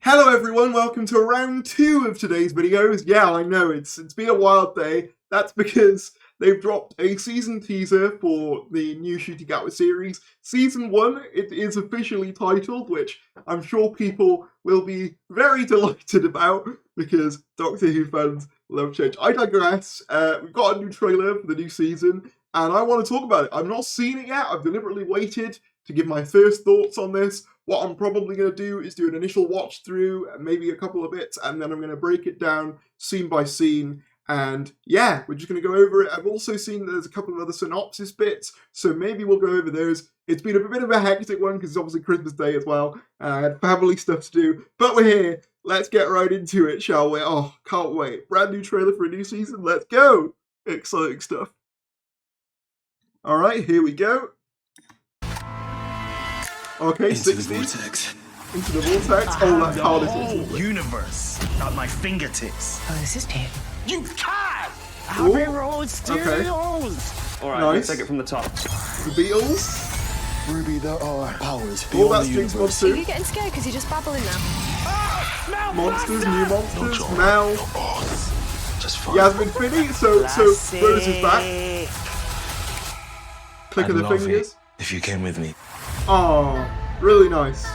Hello everyone, welcome to round 2 of today's videos. Yeah, I know, it's been a wild day. That's because they've dropped a season teaser for the new Shooting Gatwa series. Season 1, it is officially titled, which I'm sure people will be very delighted about, because Doctor Who fans love change. I digress. We've got a new trailer for the new season, and I want to talk about it. I've not seen it yet. I've deliberately waited to give my first thoughts on this. What I'm probably going to do is do an initial watch through, maybe a couple of bits, and then I'm going to break it down scene by scene. And yeah, we're just going to go over it. I've also seen there's a couple of other synopsis bits, so maybe we'll go over those. It's been a bit of a hectic one because it's obviously Christmas Day as well. I had family stuff to do, but we're here. Let's get right into it, shall we? Oh, can't wait. Brand new trailer for a new season. Let's go. Exciting stuff. All right, here we go. Okay, into 60. the vortex. Into the vortex. Oh, that's hard. The whole universe at my fingertips. Oh, this is new. You can't! Ooh, Abbey Road Studios! Alright, Nice. let's take it from the top. The Beatles. Ruby, there are powers Oh, beyond that's the Jinx universe. Are Monster. you getting scared because you're just babbling now? Monsters, new monsters. Mel. Just fine. Yasmin Finney. So Rose is back. Click of the I'd love fingers. it if you came with me. Oh, really nice.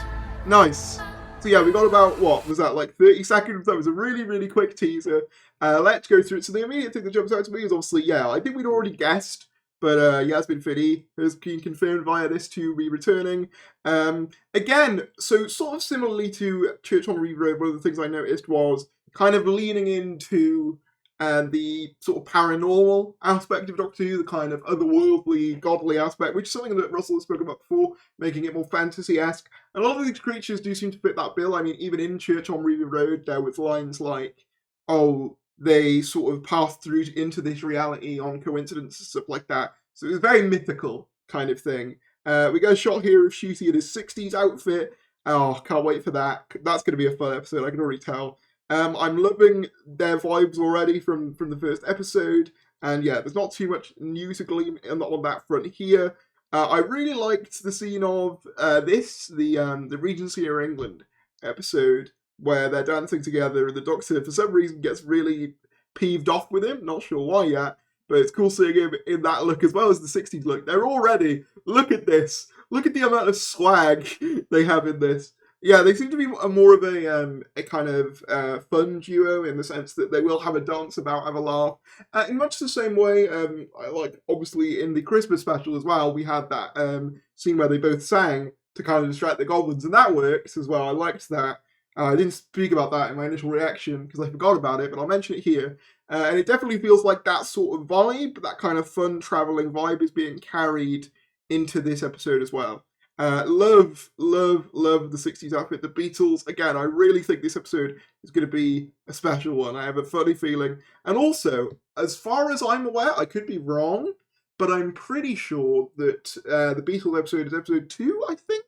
Nice. So yeah, we got about, what was that, like 30 seconds? That was a really, really quick teaser. Let's go through it. So the immediate thing that jumps out to me is obviously, yeah, I think we'd already guessed, but Yasmin Finney has been confirmed via this to be returning. Again, so sort of similarly to Church on Reeve Road, one of the things I noticed was kind of leaning into the sort of paranormal aspect of Doctor Who, the kind of otherworldly, godly aspect, which is something that Russell has spoken about before, making it more fantasy-esque. And a lot of these creatures do seem to fit that bill. I mean, even in Church on Reeve Road, there was lines like, oh, they sort of passed through into this reality on coincidence and stuff like that. So it was a very mythical kind of thing. We got a shot here of Shooty in his 60s outfit. Oh, can't wait for that. That's going to be a fun episode, I can already tell. I'm loving their vibes already from the first episode, and yeah, there's not too much news to glean on that front here. I really liked the scene of the Regency of England episode, where they're dancing together, and the Doctor, for some reason, gets really peeved off with him. Not sure why yet, but it's cool seeing him in that look as well as the 60s look. They're already, look at this. Look at the amount of swag they have in this. Yeah, they seem to be more of a kind of fun duo in the sense that they will have a dance about, have a laugh. In much the same way, like obviously in the Christmas special as well, we had that scene where they both sang to kind of distract the goblins, and that works as well. I liked that. I didn't speak about that in my initial reaction because I forgot about it, but I'll mention it here. And it definitely feels like that sort of vibe, that kind of fun travelling vibe is being carried into this episode as well. Love the 60s outfit. The Beatles, again, I really think this episode is going to be a special one. I have a funny feeling. And also, as far as I'm aware, I could be wrong, but I'm pretty sure that the Beatles episode is episode 2, I think.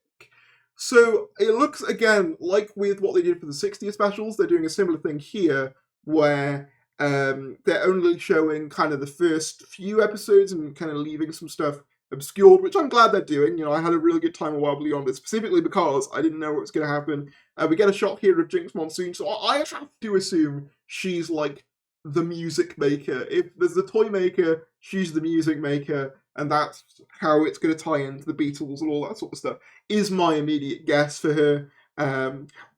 So it looks, again, like with what they did for the 60s specials, they're doing a similar thing here, where they're only showing kind of the first few episodes and kind of leaving some stuff obscured, which I'm glad they're doing. You know, I had a really good time a while beyond it, specifically because I didn't know what was going to happen. We get a shot here of Jinx Monsoon, so I have to assume she's like the music maker. If there's the toy maker, she's the music maker, and that's how it's going to tie into the Beatles and all that sort of stuff, is my immediate guess for her.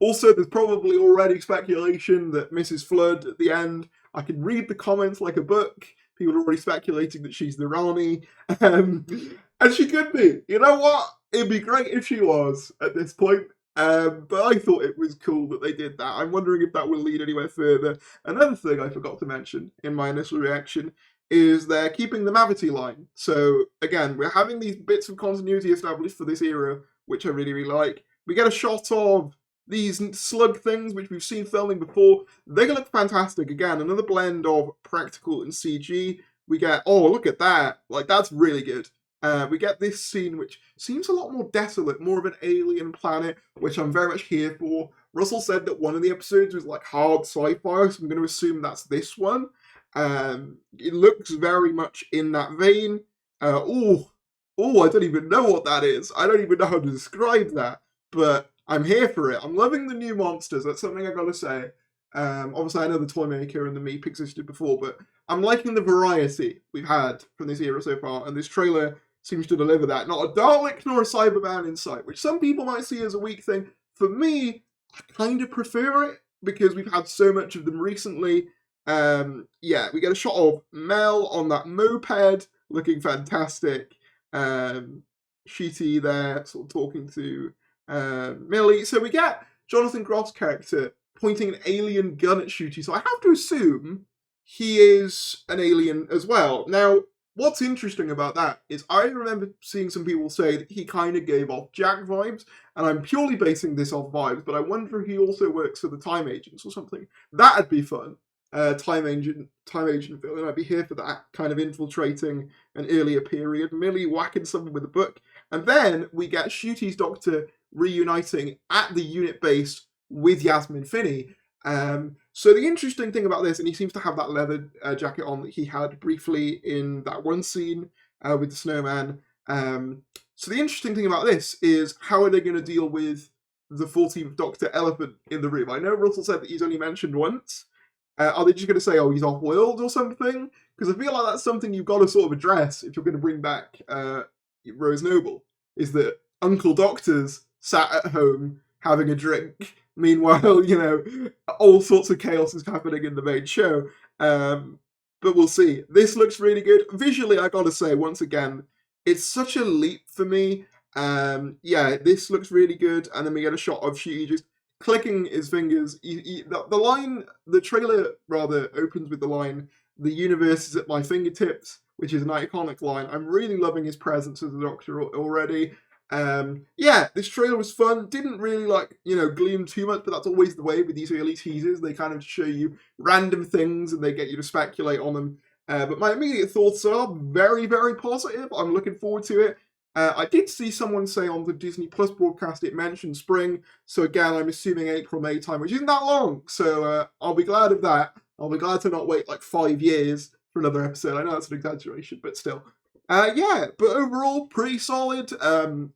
Also, there's probably already speculation that Mrs. Flood at the end, I can read the comments like a book. People are already speculating that she's the RANI. And she could be. You know what? It'd be great if she was at this point. But I thought it was cool that they did that. I'm wondering if that will lead anywhere further. Another thing I forgot to mention in my initial reaction is they're keeping the Mavity line. So, again, we're having these bits of continuity established for this era, which I really, really like. We get a shot of these slug things, which we've seen filming before. They look fantastic. Again, another blend of practical and CG. We get, oh, look at that. Like, that's really good. We get this scene, which seems a lot more desolate, more of an alien planet, which I'm very much here for. Russell said that one of the episodes was like hard sci-fi, so I'm going to assume that's this one. It looks very much in that vein. I don't even know what that is. I don't even know how to describe that. But I'm here for it. I'm loving the new monsters. That's something I gotta say. Obviously, I know the Toymaker and the Meep existed before, but I'm liking the variety we've had from this era so far, and this trailer seems to deliver that. Not a Dalek nor a Cyberman in sight, which some people might see as a weak thing. For me, I kind of prefer it because we've had so much of them recently. Yeah, we get a shot of Mel on that moped, looking fantastic. Sheety there, sort of talking to Millie. So we get Jonathan Groff's character pointing an alien gun at Shooty, so I have to assume he is an alien as well. Now, what's interesting about that is I remember seeing some people say that he kind of gave off Jack vibes, and I'm purely basing this off vibes, but I wonder if he also works for the Time Agents or something. That'd be fun. Time Agent villain. I'd be here for that, kind of infiltrating an earlier period. Millie whacking someone with a book, and then we get Shooty's Doctor reuniting at the unit base with Yasmin Finney. So the interesting thing about this, and he seems to have that leather jacket on that he had briefly in that one scene with the snowman. So the interesting thing about this is how are they going to deal with the 14th Doctor elephant in the room? I know Russell said that he's only mentioned once. Are they just going to say, oh, he's off-world or something? Because I feel like that's something you've got to sort of address if you're going to bring back Rose Noble, is that Uncle Doctor's sat at home having a drink. Meanwhile, you know, all sorts of chaos is happening in the main show. But we'll see. This looks really good. Visually, I gotta say, once again, it's such a leap for me. Yeah, this looks really good. And then we get a shot of Shooty just clicking his fingers. The trailer, rather, opens with the line, "The universe is at my fingertips," which is an iconic line. I'm really loving his presence as the Doctor already. Yeah, this trailer was fun. Didn't really, gleam too much, but that's always the way with these early teasers. They kind of show you random things and they get you to speculate on them. But my immediate thoughts are very, very positive. I'm looking forward to it. I did see someone say on the Disney Plus broadcast it mentioned spring, so again, I'm assuming April, May time, which isn't that long, so I'll be glad of that. I'll be glad to not wait 5 years for another episode. I know that's an exaggeration, but still. Yeah, but overall, pretty solid.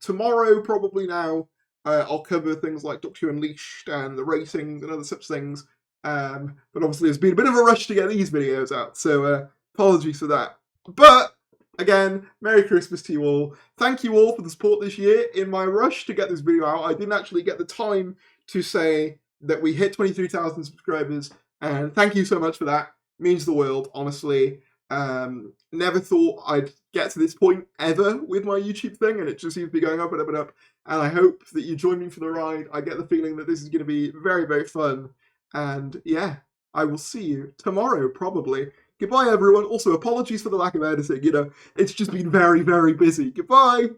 Tomorrow, probably now, I'll cover things like Doctor Who Unleashed and the ratings and other such things. But obviously, there's been a bit of a rush to get these videos out, so apologies for that. But, again, Merry Christmas to you all. Thank you all for the support this year. In my rush to get this video out, I didn't actually get the time to say that we hit 23,000 subscribers, and thank you so much for that. It means the world, honestly. Never thought I'd get to this point ever with my YouTube thing, and it just seems to be going up and up and up, and I hope that you join me for the ride. I get the feeling that this is going to be very, very fun, and yeah, I will see you tomorrow, probably. Goodbye, everyone. Also, apologies for the lack of editing, it's just been very, very busy. Goodbye!